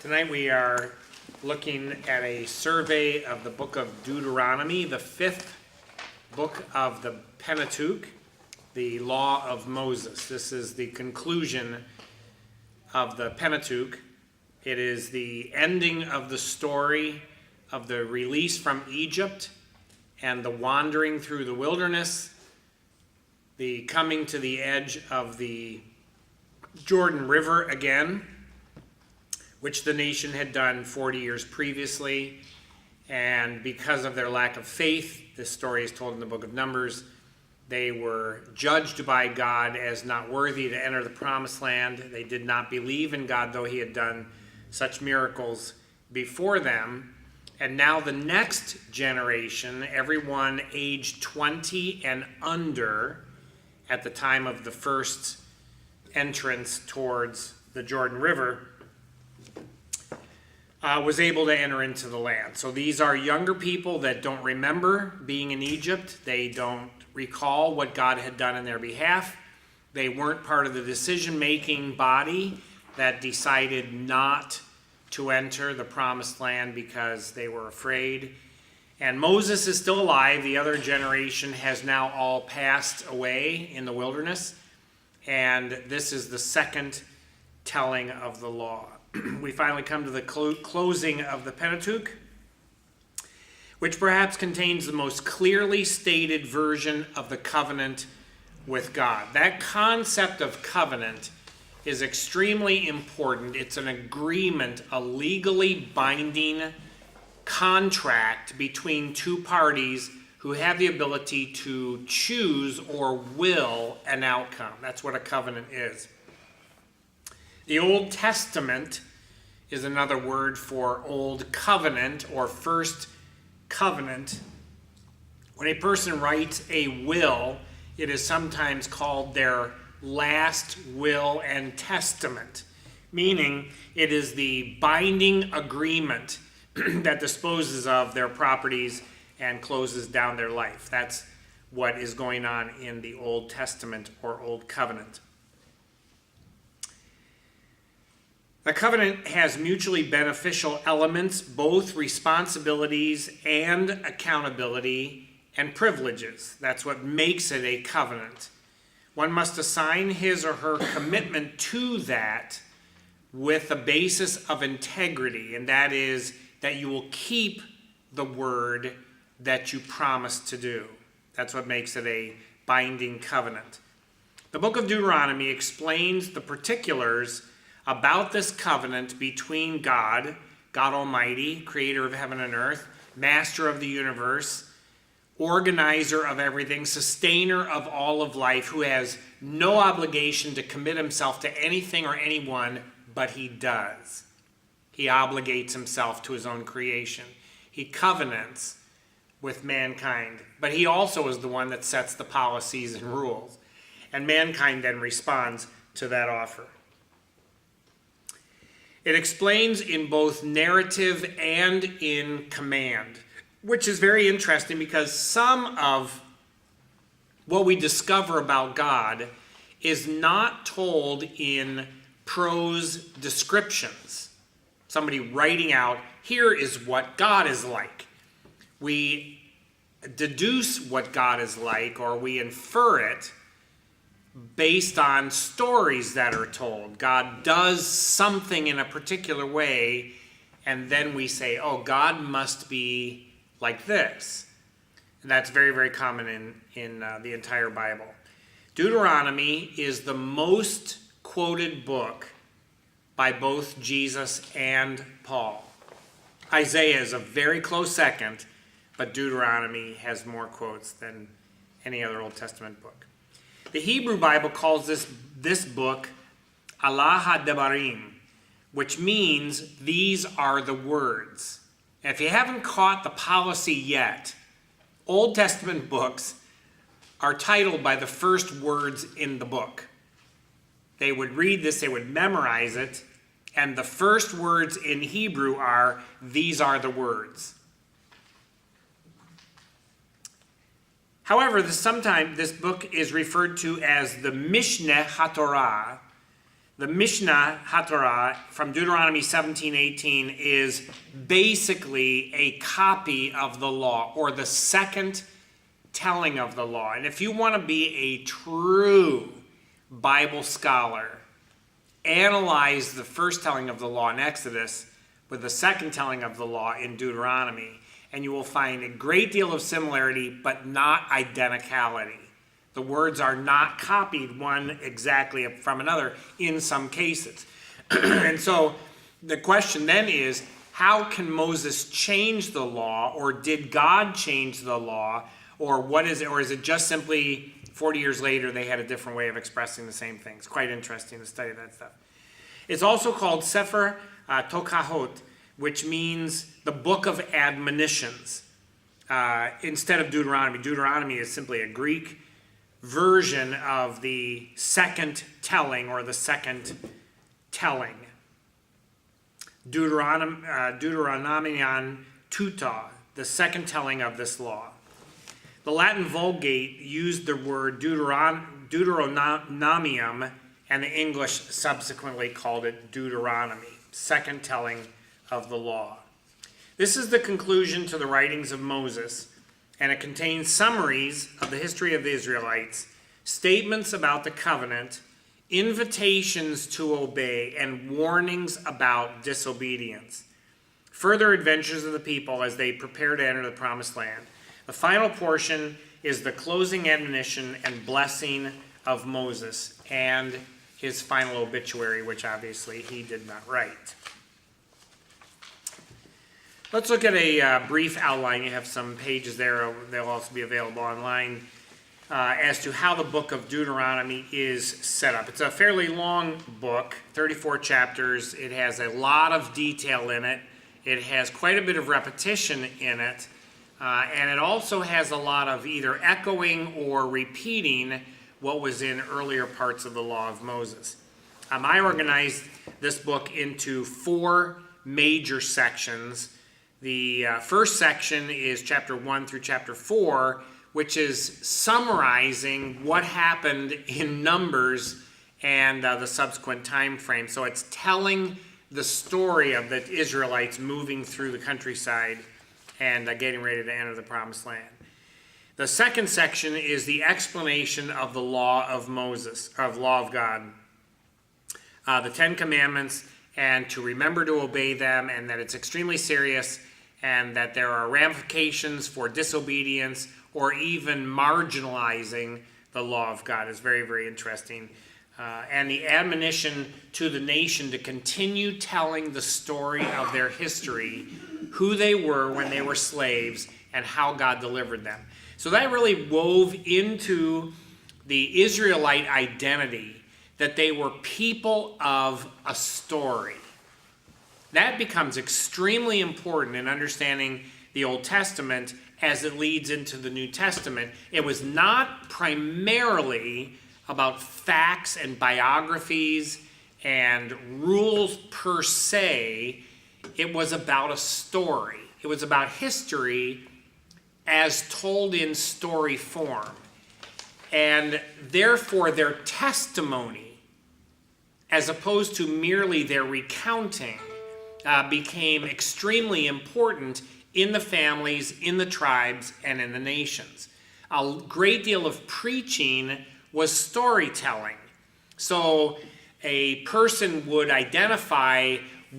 Tonight we are looking at a survey of the book of Deuteronomy, the fifth book of the Pentateuch, the Law of Moses. This is the conclusion of the Pentateuch. It is the ending of the story of the release from Egypt and the wandering through the wilderness, the coming to the edge of the Jordan River again, which the nation had done 40 years previously. And because of their lack of faith, this story is told in the book of Numbers, they were judged by God as not worthy to enter the promised land. They did not believe in God, though he had done such miracles before them. And now the next generation, everyone aged 20 and under at the time of the first entrance towards the Jordan River, was able to enter into the land. So these are younger people that don't remember being in Egypt. They don't recall what God had done in their behalf. They weren't part of the decision-making body that decided not to enter the promised land because they were afraid. And Moses is still alive. The other generation has now all passed away in the wilderness. And this is the second telling of the law. We finally come to the closing of the Pentateuch, which perhaps contains the most clearly stated version of the covenant with God. That concept of covenant is extremely important. It's an agreement, a legally binding contract between two parties who have the ability to choose or will an outcome. That's what a covenant is. The Old Testament is another word for Old Covenant or First Covenant. When a person writes a will, it is sometimes called their last will and testament, meaning it is the binding agreement that disposes of their properties and closes down their life. That's what is going on in the Old Testament or Old Covenant. A covenant has mutually beneficial elements, both responsibilities and accountability and privileges. That's what makes it a covenant. One must assign his or her commitment to that with a basis of integrity, and that is that you will keep the word that you promised to do. That's what makes it a binding covenant. The book of Deuteronomy explains the particulars about this covenant between God Almighty, creator of heaven and earth, master of the universe, organizer of everything, sustainer of all of life, who has no obligation to commit himself to anything or anyone, but he does. He obligates himself to his own creation. He covenants with mankind, but he also is the one that sets the policies and rules. And mankind then responds to that offer. It explains in both narrative and in command, which is very interesting because some of what we discover about God is not told in prose descriptions. Somebody writing out, here is what God is like. We deduce what God is like, or we infer it based on stories that are told. God does something in a particular way, and then we say, oh, God must be like this. And that's very, very common in the entire Bible. Deuteronomy is the most quoted book by both Jesus and Paul. Isaiah is a very close second, but Deuteronomy has more quotes than any other Old Testament book. The Hebrew Bible calls this book Allah HaDebarim, which means these are the words. And if you haven't caught the policy yet, Old Testament books are titled by the first words in the book. They would read this, they would memorize it, and the first words in Hebrew are, these are the words. However, sometimes this book is referred to as the Mishneh HaTorah. The Mishnah HaTorah from Deuteronomy 17:18 is basically a copy of the law, or the second telling of the law. And if you want to be a true Bible scholar, analyze the first telling of the law in Exodus with the second telling of the law in Deuteronomy, and you will find a great deal of similarity, but not identicality. The words are not copied one exactly from another in some cases. And so the question then is, how can Moses change the law, or did God change the law, or what is it, or is it just simply 40 years later they had a different way of expressing the same things? Quite interesting to study that stuff. It's also called Sefer Tokahot, which means the book of admonitions, instead of Deuteronomy. Deuteronomy is simply a Greek version of the second telling, or the second telling. Deuteronomion tuta, the second telling of this law. The Latin Vulgate used the word Deuteronomium, and the English subsequently called it Deuteronomy, second telling of the law. This is the conclusion to the writings of Moses, and it contains summaries of the history of the Israelites, statements about the covenant, invitations to obey, and warnings about disobedience. Further adventures of the people as they prepare to enter the promised land. The final portion is the closing admonition and blessing of Moses and his final obituary, which obviously he did not write. Let's look at a brief outline. You have some pages there. They'll also be available online as to how the book of Deuteronomy is set up. It's a fairly long book, 34 chapters. It has a lot of detail in it. It has quite a bit of repetition in it. And it also has a lot of either echoing or repeating what was in earlier parts of the law of Moses. I organized this book into 4 major sections. The first section is chapter 1 through chapter 4, which is summarizing what happened in Numbers and the subsequent time frame. So it's telling the story of the Israelites moving through the countryside and getting ready to enter the promised land. The second section is the explanation of the law of Moses, of law of God, the 10 Commandments, and to remember to obey them, and that it's extremely serious, and that there are ramifications for disobedience or even marginalizing the law of God. Is very, very interesting. And the admonition to the nation to continue telling the story of their history, who they were when they were slaves, and how God delivered them. So that really wove into the Israelite identity, that they were people of a story. That becomes extremely important in understanding the Old Testament as it leads into the New Testament. It was not primarily about facts and biographies and rules per se. It was about a story. It was about history as told in story form. And therefore their testimony, as opposed to merely their recounting, became extremely important in the families, in the tribes, and in the nations. A great deal of preaching was storytelling. So a person would identify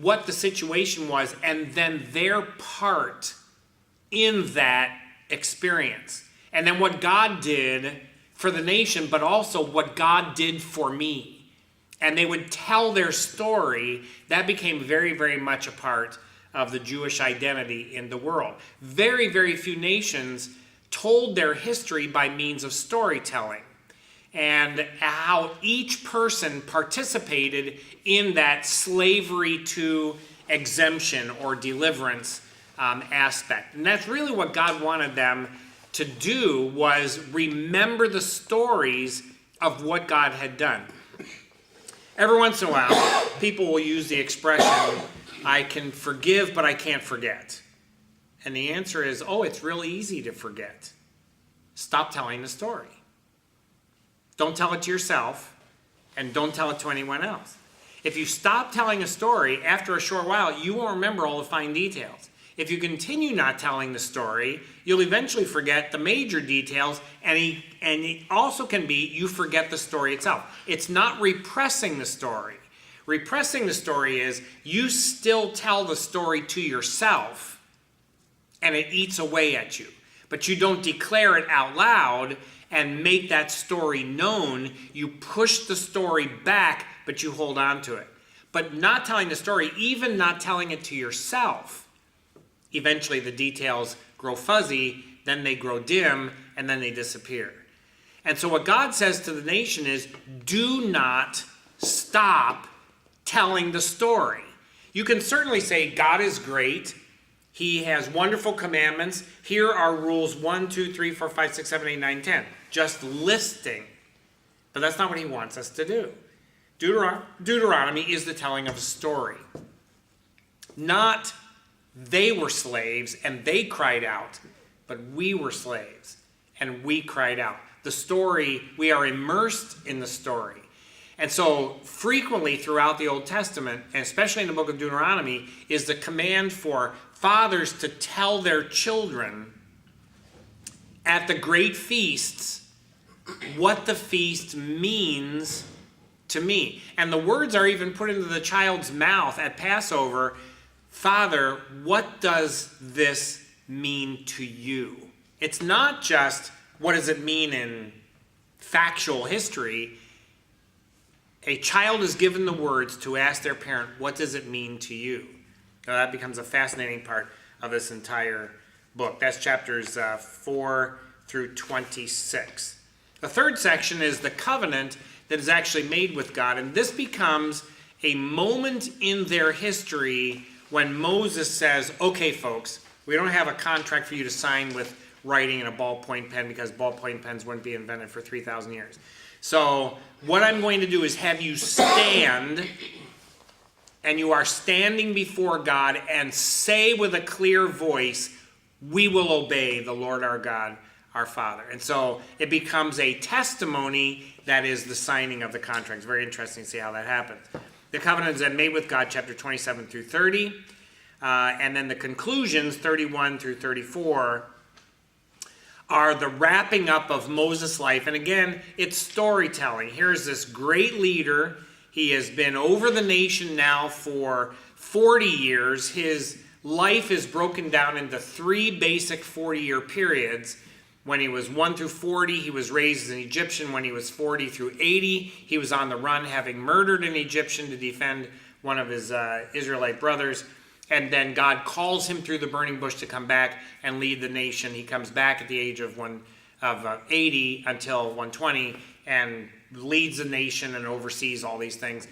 what the situation was and then their part in that experience. And then what God did for the nation, but also what God did for me. And they would tell their story. That became very, very much a part of the Jewish identity in the world. Very, very few nations told their history by means of storytelling, and how each person participated in that slavery to exemption or deliverance aspect. And that's really what God wanted them to do, was remember the stories of what God had done. Every once in a while, people will use the expression, I can forgive, but I can't forget. And the answer is, it's really easy to forget. Stop telling the story. Don't tell it to yourself, and don't tell it to anyone else. If you stop telling a story, after a short while, you won't remember all the fine details. If you continue not telling the story, you'll eventually forget the major details, and it also can be you forget the story itself. It's not repressing the story. Repressing the story is you still tell the story to yourself, and it eats away at you. But you don't declare it out loud and make that story known. You push the story back, but you hold on to it. But not telling the story, even not telling it to yourself, eventually the details grow fuzzy, then they grow dim, and then they disappear. And so what God says to the nation is, do not stop telling the story. You can certainly say God is great. He has wonderful commandments. Here are rules 1, 2, 3, 4, 5, 6, 7, 8, 9, 10. Just listing. But that's not what he wants us to do. Deuteronomy is the telling of a story. Not they were slaves and they cried out, but we were slaves and we cried out. The story, we are immersed in the story. And so frequently throughout the Old Testament, and especially in the book of Deuteronomy, is the command for fathers to tell their children at the great feasts what the feast means to me. And the words are even put into the child's mouth at Passover. Father, what does this mean to you? It's not just what does it mean in factual history. A child is given the words to ask their parent, what does it mean to you? Now that becomes a fascinating part of this entire book. That's chapters 4 through 26. The third section is the covenant that is actually made with God. And this becomes a moment in their history when Moses says, okay, folks, we don't have a contract for you to sign with writing in a ballpoint pen because ballpoint pens wouldn't be invented for 3,000 years. So what I'm going to do is have you stand, and you are standing before God, and say with a clear voice, we will obey the Lord our God, our Father. And so it becomes a testimony that is the signing of the contract. It's very interesting to see how that happens. The covenant is then made with God, chapter 27 through 30. And then the conclusions, 31 through 34, are the wrapping up of Moses' life. And again, it's storytelling. Here's this great leader. He has been over the nation now for 40 years. His life is broken down into 3 basic 40-year periods. When he was 1 through 40, he was raised as an Egyptian. When he was 40 through 80, he was on the run, having murdered an Egyptian to defend one of his Israelite brothers. And then God calls him through the burning bush to come back and lead the nation. He comes back at the age of 80 until 120 and leads the nation and oversees all these things.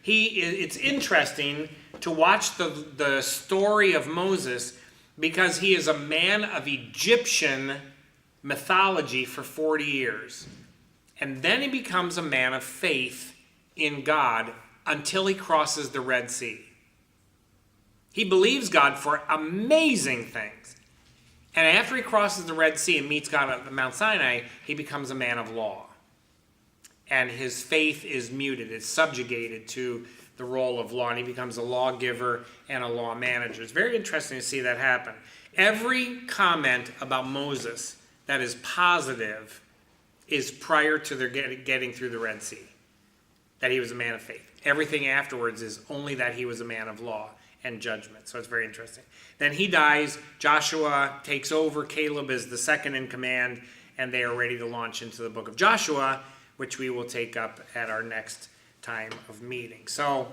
It's interesting to watch the story of Moses because he is a man of Egyptian mythology for 40 years. And then he becomes a man of faith in God until he crosses the Red Sea. He believes God for amazing things. And after he crosses the Red Sea and meets God at Mount Sinai, he becomes a man of law. And his faith is muted. It's subjugated to the role of law. And he becomes a lawgiver and a law manager. It's very interesting to see that happen. Every comment about Moses that is positive is prior to their getting through the Red Sea. That he was a man of faith. Everything afterwards is only that he was a man of law and judgment. So it's very interesting. Then he dies. Joshua takes over. Caleb is the second in command, and they are ready to launch into the book of Joshua, which we will take up at our next time of meeting. So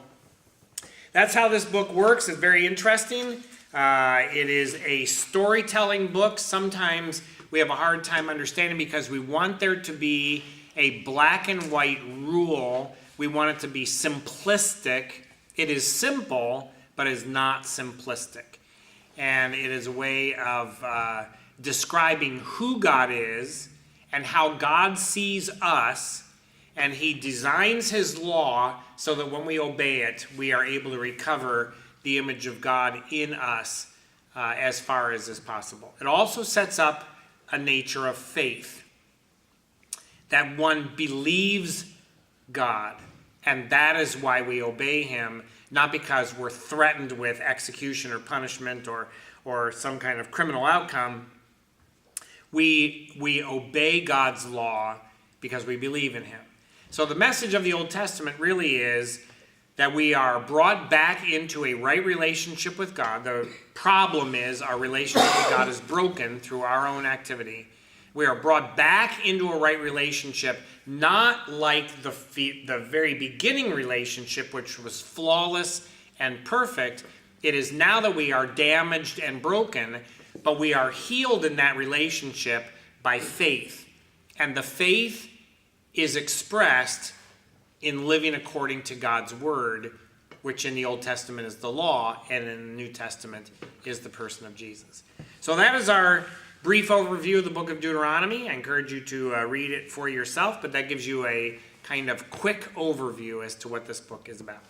that's how this book works. It's very interesting. It is a storytelling book. Sometimes we have a hard time understanding because we want there to be a black and white rule. We want it to be simplistic. It is simple, but is not simplistic. And it is a way of describing who God is and how God sees us, and he designs his law so that when we obey it, we are able to recover the image of God in us as far as is possible. It also sets up a nature of faith, that one believes God, And that is why we obey him, not because we're threatened with execution or punishment or some kind of criminal outcome. We obey God's law because we believe in him. So the message of the Old Testament really is that we are brought back into a right relationship with God. The problem is our relationship with God is broken through our own activity. We are brought back into a right relationship, not like the very beginning relationship, which was flawless and perfect. It is now that we are damaged and broken, but we are healed in that relationship by faith. And the faith is expressed in living according to God's word, which in the Old Testament is the law, and in the New Testament is the person of Jesus. So that is our brief overview of the book of Deuteronomy. I encourage you to read it for yourself, but that gives you a kind of quick overview as to what this book is about.